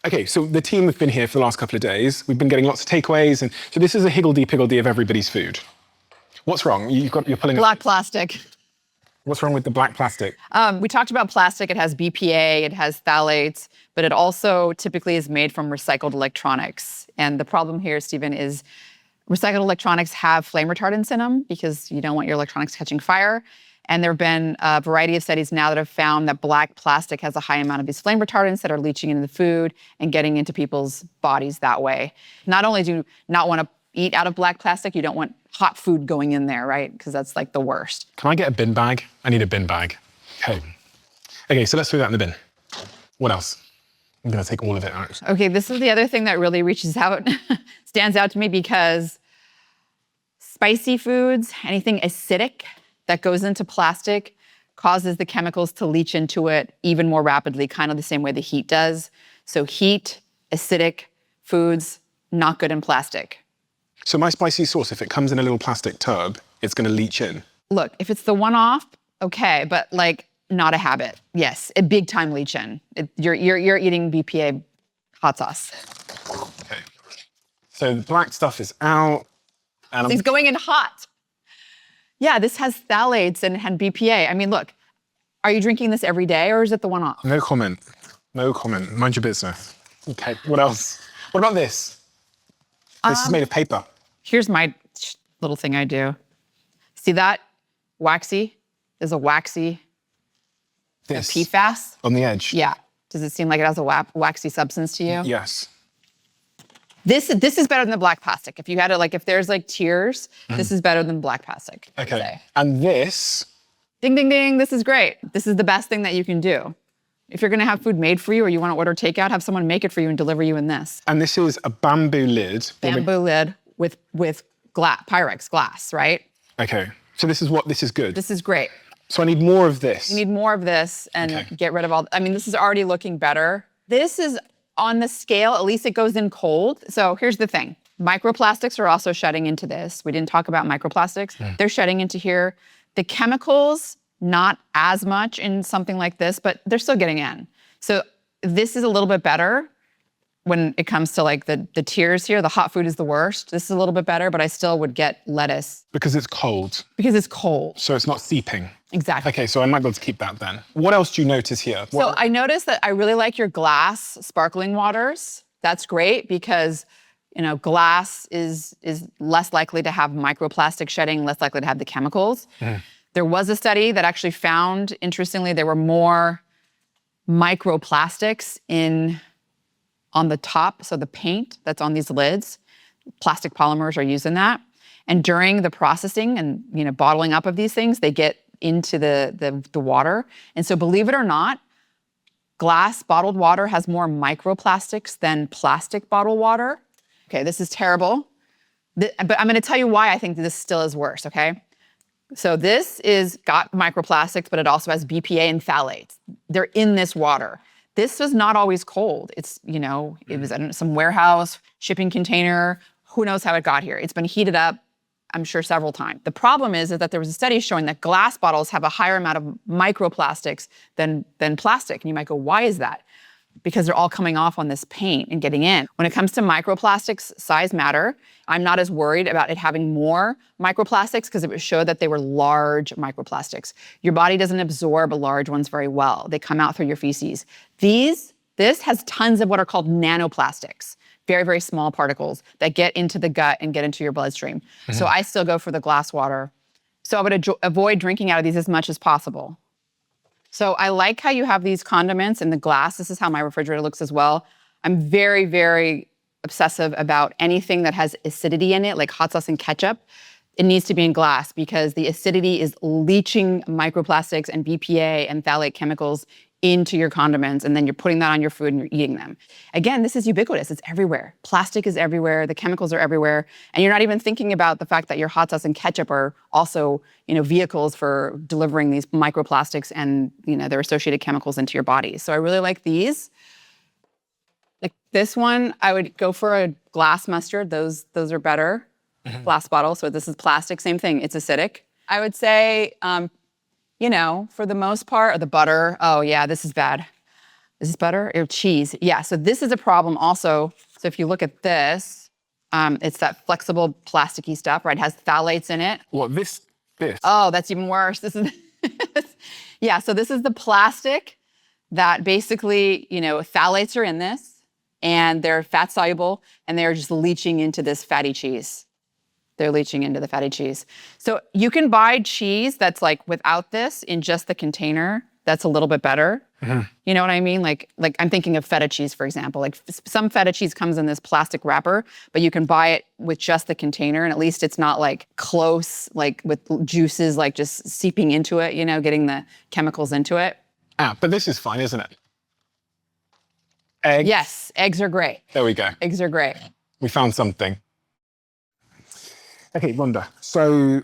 Okay, so the team have been here for the last couple of days. We've been getting lots of takeaways, and so this is a higgledy-piggledy of everybody's food. What's wrong? You're pulling... Black plastic. What's wrong with the black plastic? We talked about plastic. It has BPA, it has phthalates, but it also typically is made from recycled electronics. And the problem here, Stephen, is recycled electronics have flame retardants in them because you don't want your electronics catching fire. And there have been a variety of studies now that have found that black plastic has a high amount of these flame retardants that are leaching into the food and getting into people's bodies that way. Not only do you not want to eat out of black plastic, you don't want hot food going in there, right? Because that's like the worst. Can I get a bin bag? I need a bin bag. Okay, so let's throw that in the bin. What else? I'm gonna take all of it out. Okay, this is the other thing that really reaches out, stands out to me, because spicy foods, anything acidic that goes into plastic causes the chemicals to leach into it even more rapidly, kind of the same way the heat does. So heat, acidic foods, not good in plastic. So my spicy sauce, if it comes in a little plastic tub, it's gonna leach in? Look, if it's the one-off, okay, but like not a habit. Yes, a big time leach in. You're eating BPA hot sauce. Okay, so the black stuff is out. And It's going in hot. Yeah, this has phthalates and BPA. I mean, look, are you drinking this every day or is it the one-off? No comment, no comment, mind your business. Okay, what else? What about this? This is made of paper. Here's my little thing I do. See that? Waxy. There's a waxy This. PFAS. On the edge? Yeah. Does it seem like it has a waxy substance to you? Yes. This is better than the black plastic. If you had it, like, if there's like tears, this is better than black plastic. Okay. And this? Ding, ding, ding. This is great. This is the best thing that you can do. If you're gonna have food made for you or you wanna order takeout, have someone make it for you and deliver you in this. And this is a bamboo lid. Bamboo lid with Pyrex glass, right? Okay. So this is good. This is great. So I need more of this. You need more of this and get rid of all, I mean, this is already looking better. This is on the scale, at least it goes in cold. So here's the thing. Microplastics are also shedding into this. We didn't talk about microplastics. They're shedding into here. The chemicals, not as much in something like this, but they're still getting in. So this is a little bit better when it comes to like the tiers here. The hot food is the worst. This is a little bit better, but I still would get lettuce. Because it's cold. Because it's cold. So it's not seeping. Exactly. Okay, so I might be able to keep that then. What else do you notice here? So I noticed that I really like your glass sparkling waters. That's great because, you know, glass is less likely to have microplastic shedding, less likely to have the chemicals. There was a study that actually found, interestingly, there were more microplastics on the top, so the paint that's on these lids. Plastic polymers are used in that. And during the processing and, you know, bottling up of these things, they get into the water. And so believe it or not, glass bottled water has more microplastics than plastic bottled water. Okay, this is terrible. But I'm gonna tell you why I think this still is worse, okay? So this is got microplastics, but it also has BPA and phthalates. They're in this water. This was not always cold. It's, you know, it was in some warehouse, shipping container, who knows how it got here. It's been heated up, I'm sure, several times. The problem is that there was a study showing that glass bottles have a higher amount of microplastics than plastic. And you might go, why is that? Because they're all coming off on this paint and getting in. When it comes to microplastics, size matter. I'm not as worried about it having more microplastics because it would show that they were large microplastics. Your body doesn't absorb large ones very well. They come out through your feces. This has tons of what are called nanoplastics, very, very small particles that get into the gut and get into your bloodstream. So I still go for the glass water. So I would avoid drinking out of these as much as possible. So I like how you have these condiments in the glass. This is how my refrigerator looks as well. I'm very, very obsessive about anything that has acidity in it, like hot sauce and ketchup. It needs to be in glass because the acidity is leaching microplastics and BPA and phthalate chemicals into your condiments, and then you're putting that on your food and you're eating them. Again, this is ubiquitous. It's everywhere. Plastic is everywhere. The chemicals are everywhere. And you're not even thinking about the fact that your hot sauce and ketchup are also, you know, vehicles for delivering these microplastics and, you know, their associated chemicals into your body. So I really like these. Like this one, I would go for a glass mustard. Those are better. Glass bottle. So this is plastic, same thing. It's acidic. I would say, you know, for the most part, or the butter, oh yeah, this is bad. Is this butter or cheese? Yeah, so this is a problem also. So if you look at this, it's that flexible plasticky stuff, right? It has phthalates in it. What, this? Oh, that's even worse. This is, yeah, so this is the plastic that basically, phthalates are in this and they're fat soluble and they're just leaching into this fatty cheese. They're leaching into the fatty cheese. So you can buy cheese that's like without this in just the container. That's a little bit better. Mm-hmm. You know what I mean? Like I'm thinking of feta cheese, for example. Like some feta cheese comes in this plastic wrapper, but you can buy it with just the container, and at least it's not like close, like with juices like just seeping into it, getting the chemicals into it. But this is fine, isn't it? Eggs? Yes, eggs are great. There we go. Eggs are great. We found something. Okay, Rhonda, so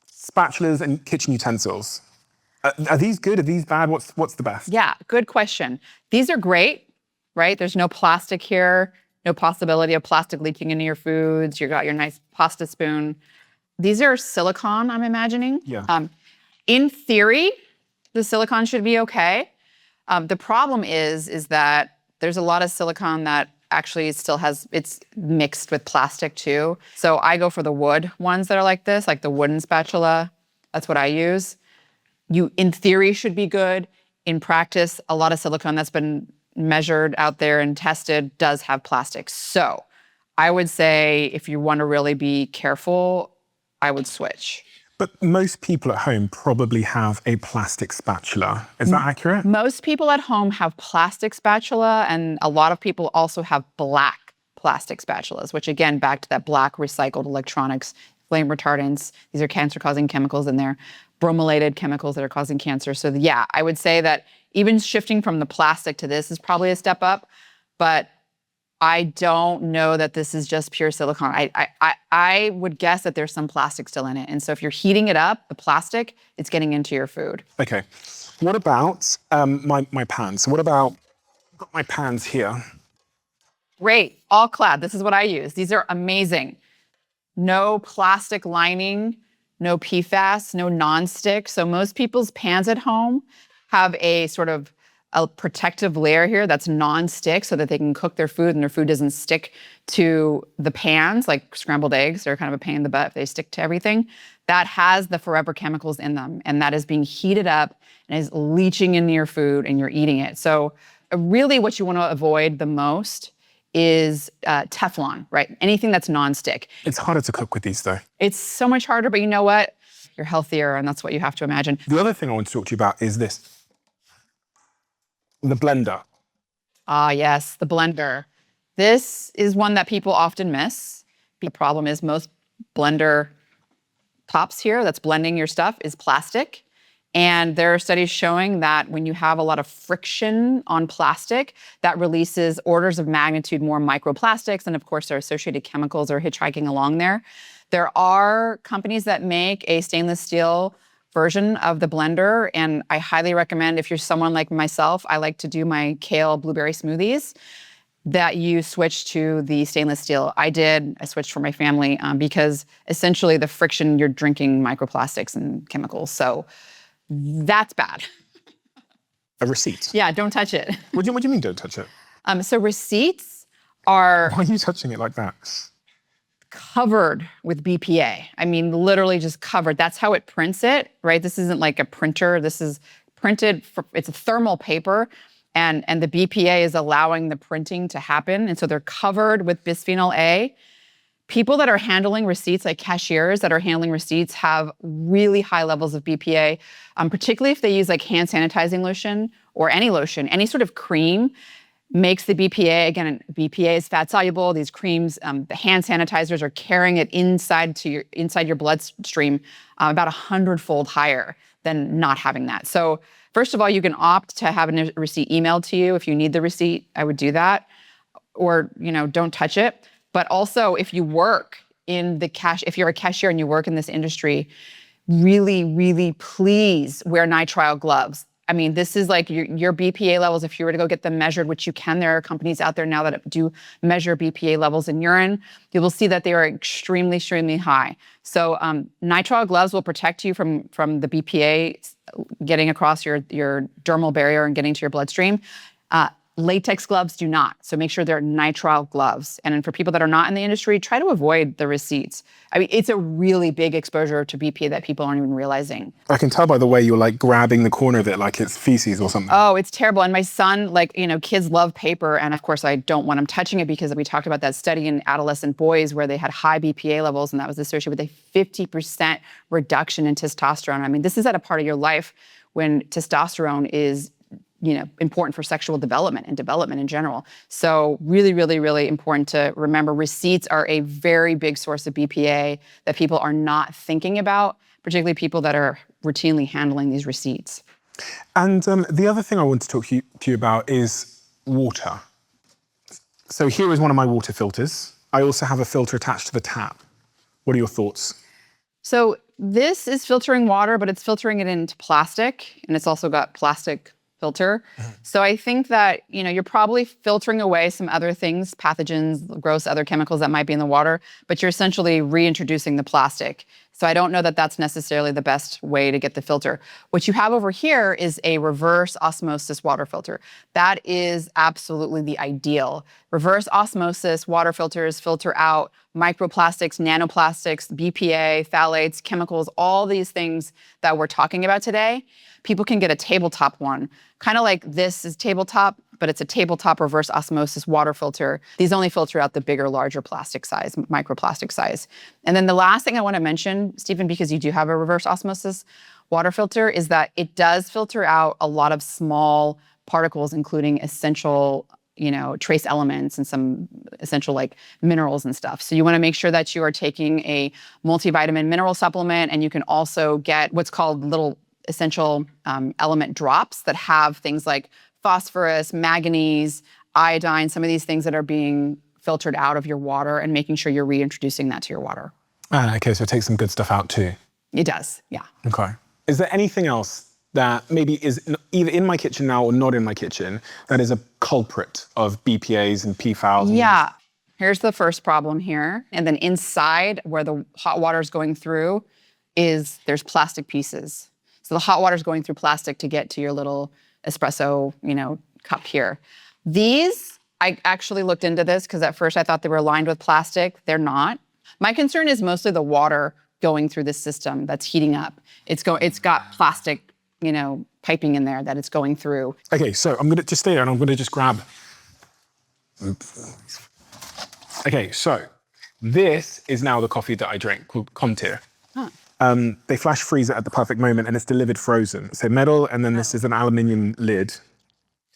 spatulas and kitchen utensils. Are these good? Are these bad? What's the best? Yeah, good question. These are great, right? There's no plastic here, no possibility of plastic leaching into your foods. You got your nice pasta spoon. These are silicone, I'm imagining. Yeah. In theory, the silicone should be okay. The problem is that there's a lot of silicone that actually still it's mixed with plastic too. So I go for the wood ones that are like this, like the wooden spatula. That's what I use. You, in theory, should be good. In practice, a lot of silicone that's been measured out there and tested does have plastic. So I would say if you want to really be careful, I would switch. But most people at home probably have a plastic spatula. Is that accurate? Most people at home have plastic spatula, and a lot of people also have black plastic spatulas, which again, back to that black recycled electronics, flame retardants. These are cancer-causing chemicals in there. Brominated chemicals that are causing cancer. So yeah, I would say that even shifting from the plastic to this is probably a step up, but I don't know that this is just pure silicone. I would guess that there's some plastic still in it. And so if you're heating it up, the plastic, it's getting into your food. Okay. What about my pans? So what about, I've got my pans here. Great, all clad. This is what I use. These are amazing. No plastic lining, no PFAS, no nonstick. So most people's pans at home have a sort of a protective layer here that's nonstick so that they can cook their food and their food doesn't stick to the pans, like scrambled eggs. They're kind of a pain in the butt if they stick to everything. That has the forever chemicals in them, and that is being heated up and is leaching into your food and you're eating it. So really what you want to avoid the most is Teflon, right? Anything that's nonstick. It's harder to cook with these though. It's so much harder, but you know what? You're healthier, and that's what you have to imagine. The other thing I want to talk to you about is this. The blender. Ah, yes, the blender. This is one that people often miss. The problem is most blender tops here that's blending your stuff is plastic. And there are studies showing that when you have a lot of friction on plastic, that releases orders of magnitude more microplastics, and of course their associated chemicals are hitchhiking along there. There are companies that make a stainless steel version of the blender, and I highly recommend, if you're someone like myself, I like to do my kale blueberry smoothies, that you switch to the stainless steel. I switched for my family because essentially the friction, you're drinking microplastics and chemicals. So that's bad. A receipt? Yeah, don't touch it. What do you mean don't touch it? So receipts are... Why are you touching it like that? Covered with BPA. I mean, literally just covered. That's how it prints it, right? This isn't like a printer. This is printed, it's a thermal paper, and the BPA is allowing the printing to happen. And so they're covered with bisphenol A. People that are handling receipts, like cashiers that are handling receipts, have really high levels of BPA, particularly if they use like hand sanitizing lotion or any lotion, any sort of cream makes the BPA. Again, BPA is fat soluble. These creams, the hand sanitizers are carrying it inside your bloodstream about 100-fold higher than not having that. So first of all, you can opt to have a receipt emailed to you. If you need the receipt, I would do that. Or, don't touch it. But also, if you work in if you're a cashier and you work in this industry, really, really please wear nitrile gloves. I mean, this is like your BPA levels, if you were to go get them measured, which you can. There are companies out there now that do measure BPA levels in urine. You will see that they are extremely, extremely high. So nitrile gloves will protect you from the BPA getting across your dermal barrier and getting to your bloodstream. Latex gloves do not. So make sure they're nitrile gloves. And then for people that are not in the industry, try to avoid the receipts. I mean, it's a really big exposure to BPA that people aren't even realizing. I can tell by the way you're like grabbing the corner of it like it's feces or something. Oh, it's terrible. And my son, like, kids love paper. And of course, I don't want them touching it because we talked about that study in adolescent boys where they had high BPA levels, and that was associated with a 50% reduction in testosterone. I mean, this is at a part of your life when testosterone is important for sexual development and development in general. So really, really, really important to remember receipts are a very big source of BPA that people are not thinking about, particularly people that are routinely handling these receipts. And the other thing I want to talk to you about is water. So here is one of my water filters. I also have a filter attached to the tap. What are your thoughts? So this is filtering water, but it's filtering it into plastic, and it's also got plastic filter. So I think that, you're probably filtering away some other things, pathogens, gross other chemicals that might be in the water, but you're essentially reintroducing the plastic. So I don't know that that's necessarily the best way to get the filter. What you have over here is a reverse osmosis water filter. That is absolutely the ideal. Reverse osmosis water filters filter out microplastics, nanoplastics, BPA, phthalates, chemicals, all these things that we're talking about today. People can get a tabletop one, kind of like this is tabletop, but it's a tabletop reverse osmosis water filter. These only filter out the bigger, larger plastic size, microplastic size. And then the last thing I want to mention, Stephen, because you do have a reverse osmosis water filter, is that it does filter out a lot of small particles, including essential trace elements and some essential like minerals and stuff. So you want to make sure that you are taking a multivitamin mineral supplement, and you can also get what's called little essential element drops that have things like phosphorus, manganese, iodine, some of these things that are being filtered out of your water, and making sure you're reintroducing that to your water. Okay, so it takes some good stuff out too. It does, yeah. Okay. Is there anything else that maybe is either in my kitchen now or not in my kitchen that is a culprit of BPAs and PFAS? Yeah, here's the first problem here. And then inside where the hot water is going through there's plastic pieces. So the hot water is going through plastic to get to your little espresso, cup here. These, I actually looked into this because at first I thought they were lined with plastic. They're not. My concern is mostly the water going through this system that's heating up. It's got plastic, piping in there that it's going through. Okay, so I'm gonna just stay there and I'm gonna just grab. Okay, so this is now the coffee that I drink called Contir. Huh. They flash freeze it at the perfect moment and it's delivered frozen. So metal, and then this is an aluminium lid.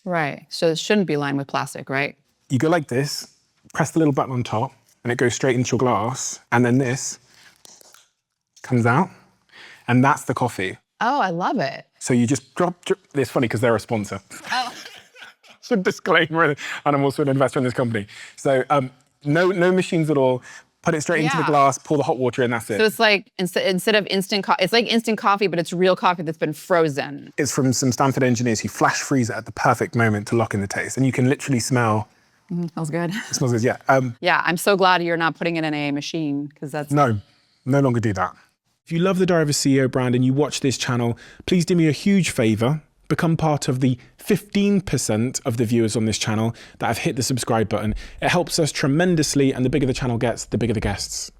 Right, so it shouldn't be lined with plastic, right? You go like this, press the little button on top, and it goes straight into your glass, and then this comes out, and that's the coffee. Oh, I love it. So you just drop. It's funny because they're a sponsor. Oh. So disclaimer, and I'm also an investor in this company. So no machines at all. Put it straight into the glass, pour the hot water in, that's it. So it's like, instead of instant coffee, it's like instant coffee, but it's real coffee that's been frozen. It's from some Stanford engineers who flash freeze it at the perfect moment to lock in the taste. And you can literally smell. Smells good. It smells good, yeah. Yeah, I'm so glad you're not putting it in a machine, because that's... No longer do that. If you love the Diary of a CEO brand and you watch this channel, please do me a huge favor. Become part of the 15% of the viewers on this channel that have hit the subscribe button. It helps us tremendously, and the bigger the channel gets, the bigger the guests.